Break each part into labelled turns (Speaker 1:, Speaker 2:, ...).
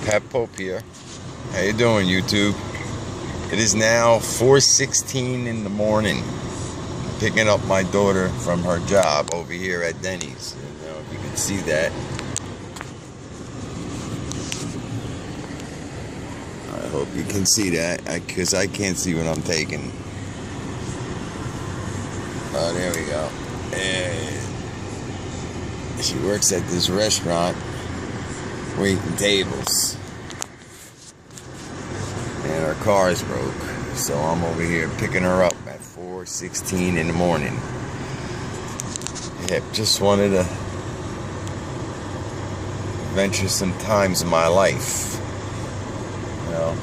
Speaker 1: Pat Pope here. How you doing, YouTube? It is now 4:16 in the morning. Picking up my daughter from her job over here at Denny's. You know, if you can see that. I hope you can see that, because I can't see what I'm taking. Oh, there we go. And she works at this restaurant waiting tables. And her car is broke. So I'm over here picking her up at 4:16 in the morning. Yep, just wanted to venture some times in my life. You know,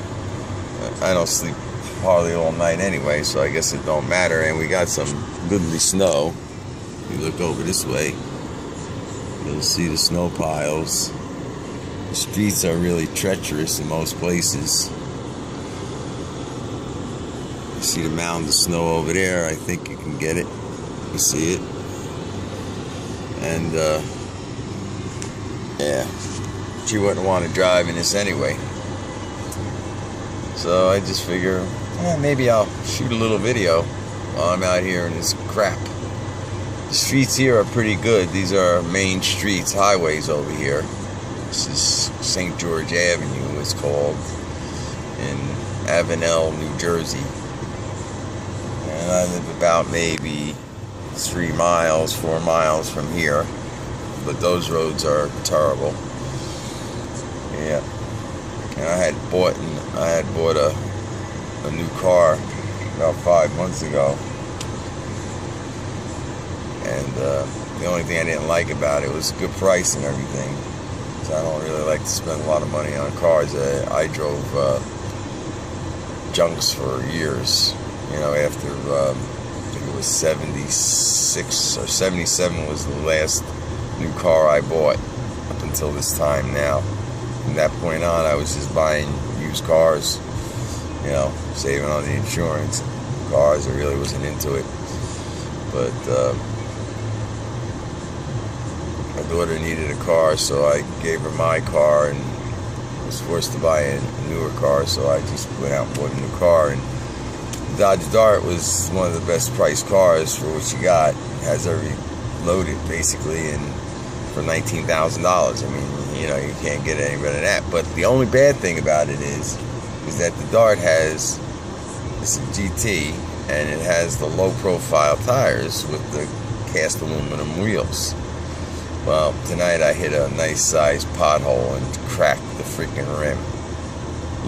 Speaker 1: I don't sleep hardly all night anyway, so I guess it don't matter. And we got some goodly snow. You look over this way, you'll see the snow piles. The streets are really treacherous in most places. You see the mound of snow over there. I think you can get it. You see it. And yeah, she wouldn't want to drive in this anyway. So I just figure, maybe I'll shoot a little video while I'm out here in this crap. The streets here are pretty good. These are main streets, highways over here. This is St. George Avenue, it's called, in Avenel, New Jersey. And I live about maybe 3 miles, 4 miles from here. But those roads are terrible. Yeah. And I had bought a new car about 5 months ago. And the only thing I didn't like about it was good price and everything. So I don't really like to spend a lot of money on cars. I drove junks for years. You know, after I think it was 76 or 77 was the last new car I bought up until this time now. From that point on, I was just buying used cars, you know, saving on the insurance. Cars, I really wasn't into it. But my daughter needed a car, so I gave her my car and was forced to buy a newer car, so I just went out and bought a new car. And the Dodge Dart was one of the best priced cars for what she got. It has every loaded basically, and for $19,000. I mean, you know, you can't get any better than that. But the only bad thing about it is that the Dart has, it's a GT, and it has the low profile tires with the cast aluminum wheels. Well, tonight I hit a nice sized pothole and cracked the freaking rim.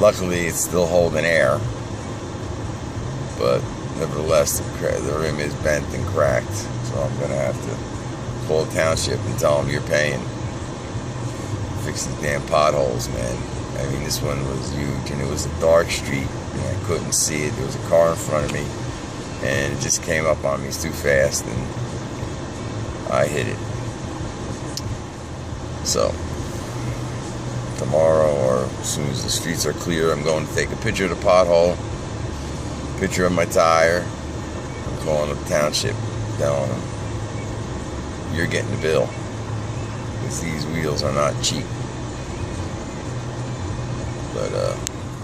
Speaker 1: Luckily, it's still holding air, but nevertheless, the rim is bent and cracked. So I'm gonna have to call the township and tell them you're paying. Fix these damn potholes, man. I mean, this one was huge, and it was a dark street, and I couldn't see it. There was a car in front of me, and it just came up on me too fast, and I hit it. So tomorrow, or as soon as the streets are clear, I'm going to take a picture of the pothole, picture of my tire. I'm calling the township, telling them you're getting the bill, because these wheels are not cheap. But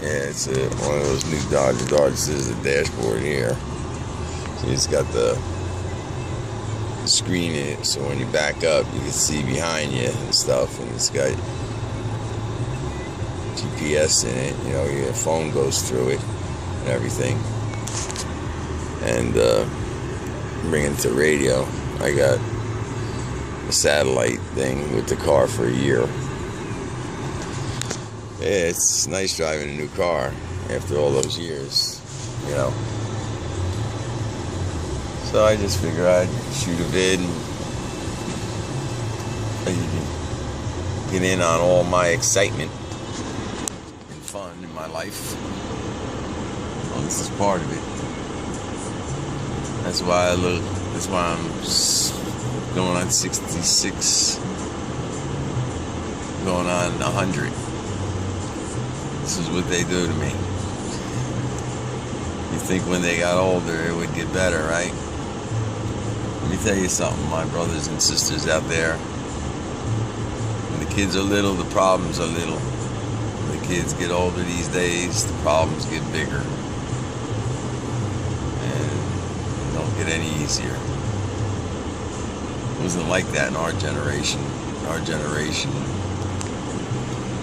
Speaker 1: yeah, it's one of those new Dodge Darts. This is the dashboard here. So it's got the screen in it, so when you back up, you can see behind you and stuff. And it's got GPS in it. You know, your phone goes through it and everything. And bringing it to radio. I got a satellite thing with the car for a year. Yeah, it's nice driving a new car after all those years, you know. So I just figured I'd shoot a vid and get in on all my excitement and fun in my life. Well, this is part of it. That's why I'm going on 66, going on 100. This is what they do to me. You think when they got older it would get better, right? Let me tell you something, my brothers and sisters out there. When the kids are little, the problems are little. kids get older these days, the problems get bigger. And they don't get any easier. It wasn't like that in our generation. In our generation,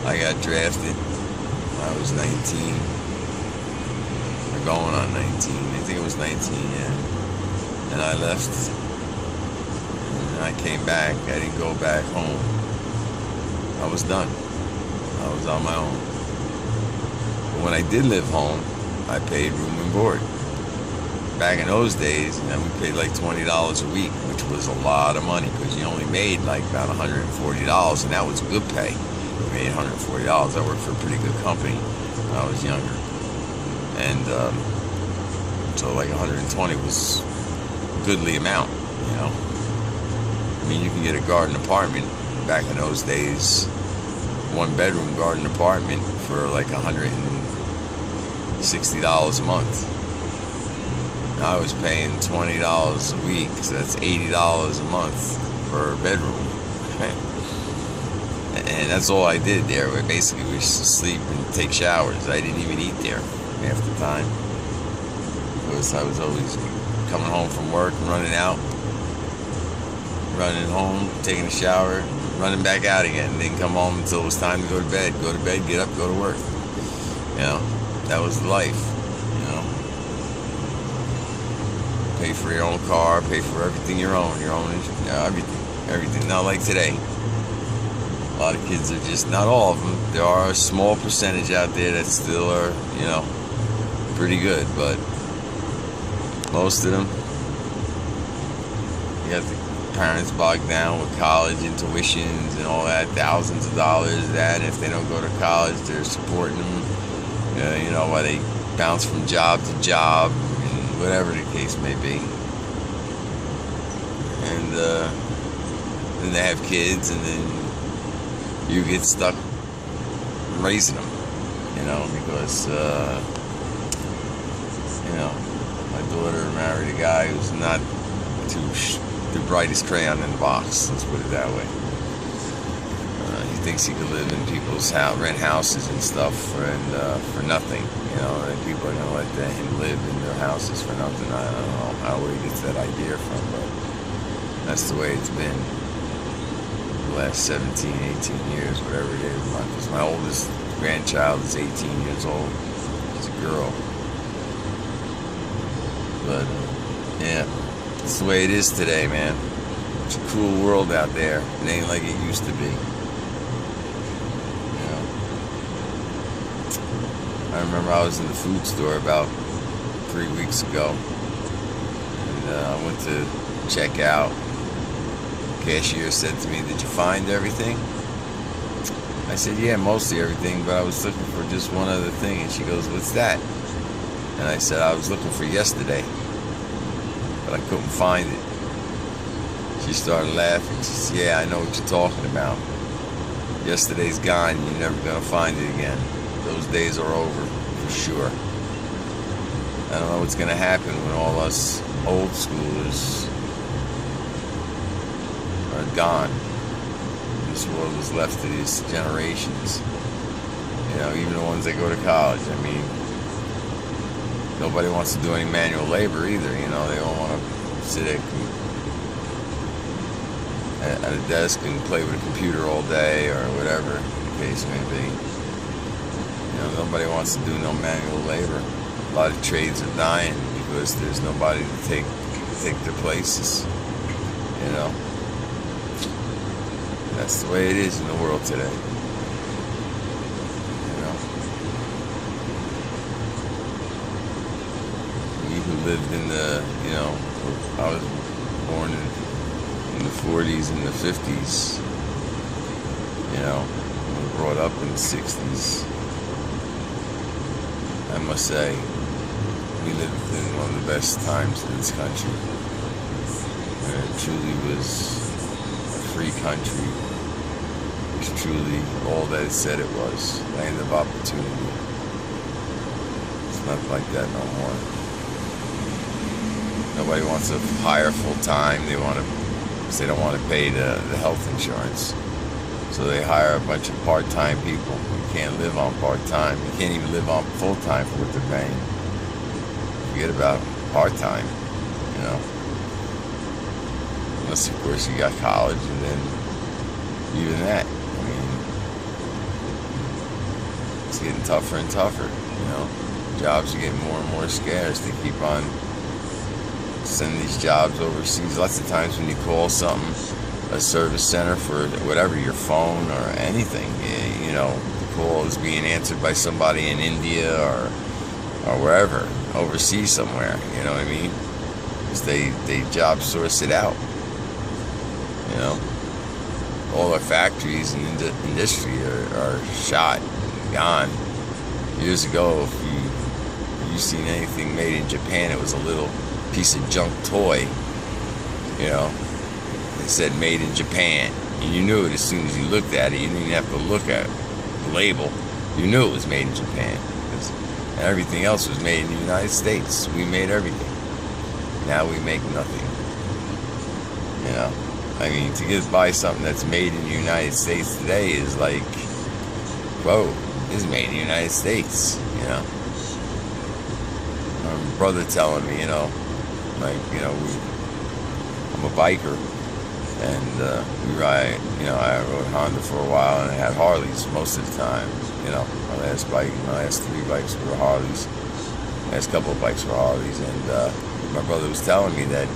Speaker 1: I got drafted when I was 19. Or going on 19. I think it was 19, yeah. And I left. And I came back. I didn't go back home. I was done. I was on my own. But when I did live home, I paid room and board. Back in those days, and we paid like $20 a week, which was a lot of money because you only made like about $140, and that was good pay. We made $140. I worked for a pretty good company when I was younger, and so like 120 was a goodly amount, you know. I mean, you can get a garden apartment back in those days, 1-bedroom garden apartment for like $160 a month. I was paying $20 a week, so that's $80 a month per bedroom. And that's all I did there. Basically, we used to sleep and take showers. I didn't even eat there half the time because I was always coming home from work and running out, running home, taking a shower, running back out again, and then come home until it was time to go to bed. Go to bed, get up, go to work. You know, that was the life. Pay for your own car, pay for everything your own, you know, everything. Not like today. A lot of kids are just, not all of them. There are a small percentage out there that still are, you know, pretty good, but most of them, you got the parents bogged down with college and tuitions and all that, thousands of dollars. That, and if they don't go to college, they're supporting them, you know, while they bounce from job to job. Whatever the case may be. And then they have kids, and then you get stuck raising them, you know, because, you know, my daughter married a guy who's not the brightest crayon in the box, let's put it that way. He thinks he could live in people's rent houses and stuff for nothing, you know, and people are going to let him live in their houses for nothing. I don't know where he gets that idea from, but that's the way it's been the last 17, 18 years, whatever it is. Because my oldest grandchild is 18 years old. She's a girl. But, yeah, it's the way it is today, man. It's a cruel world out there. It ain't like it used to be. I remember I was in the food store about 3 weeks ago, and I went to check out. The cashier said to me, "Did you find everything?" I said, "Yeah, mostly everything, but I was looking for just one other thing." And she goes, "What's that?" And I said, "I was looking for yesterday, but I couldn't find it." She started laughing. She said, "Yeah, I know what you're talking about. Yesterday's gone, you're never gonna find it again. Those days are over, for sure." I don't know what's going to happen when all us old schoolers are gone. This world is left to these generations. You know, even the ones that go to college. I mean, nobody wants to do any manual labor either, you know. They all want to sit at a desk and play with a computer all day or whatever the case may be. You know, nobody wants to do no manual labor. A lot of trades are dying because there's nobody to take their places. You know, that's the way it is in the world today. You know, we who lived in the, you know, I was born in the 40s and the 50s. You know, we brought up in the 60s. I must say, we lived in one of the best times in this country. And it truly was a free country. It was truly all that it said it was. Land of opportunity. It's not like that no more. Nobody wants to hire full time. They don't want to pay the health insurance. So they hire a bunch of part-time people. You can't live on part-time. You can't even live on full-time for what they're paying. Forget about part-time, you know. Unless, of course, you got college, and then even that, I mean, it's getting tougher and tougher, you know. Jobs are getting more and more scarce. They keep on sending these jobs overseas. Lots of times when you call something, a service center for whatever, your phone or anything, you know, the call is being answered by somebody in India or wherever, overseas somewhere, you know what I mean? Because they job source it out, you know. All our factories and industry are shot, gone. Years ago, if you seen anything made in Japan, it was a little piece of junk toy, you know. It said made in Japan, and you knew it as soon as you looked at it. You didn't even have to look at the label. You knew it was made in Japan. And everything else was made in the United States. We made everything. Now we make nothing. You know, I mean, to get by something that's made in the United States today is like, whoa, this is made in the United States, you know. My brother telling me, you know, like, you know, I'm a biker, and we ride, you know, I rode Honda for a while, and I had Harleys most of the time, you know. My last 3 bikes were Harleys. Last couple of bikes were Harleys, and my brother was telling me that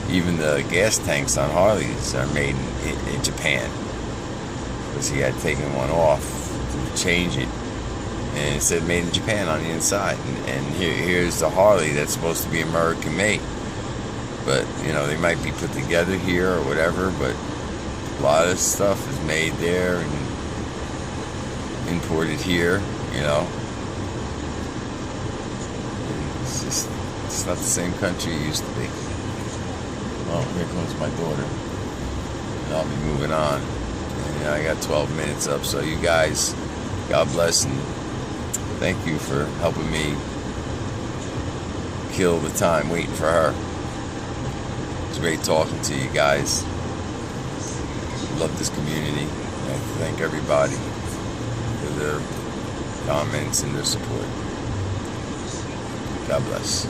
Speaker 1: even the gas tanks on Harleys are made in Japan, because he had taken one off to change it, and it said made in Japan on the inside. And here's the Harley that's supposed to be American made, but you know, they might be put together here or whatever, but a lot of stuff is made there and imported here, you know. It's not the same country it used to be. Well, here comes my daughter, and I'll be moving on. And you know, I got 12 minutes up, so you guys, God bless, and thank you for helping me kill the time waiting for her. It's great talking to you guys. Love this community. And I thank everybody for their comments and their support. God bless.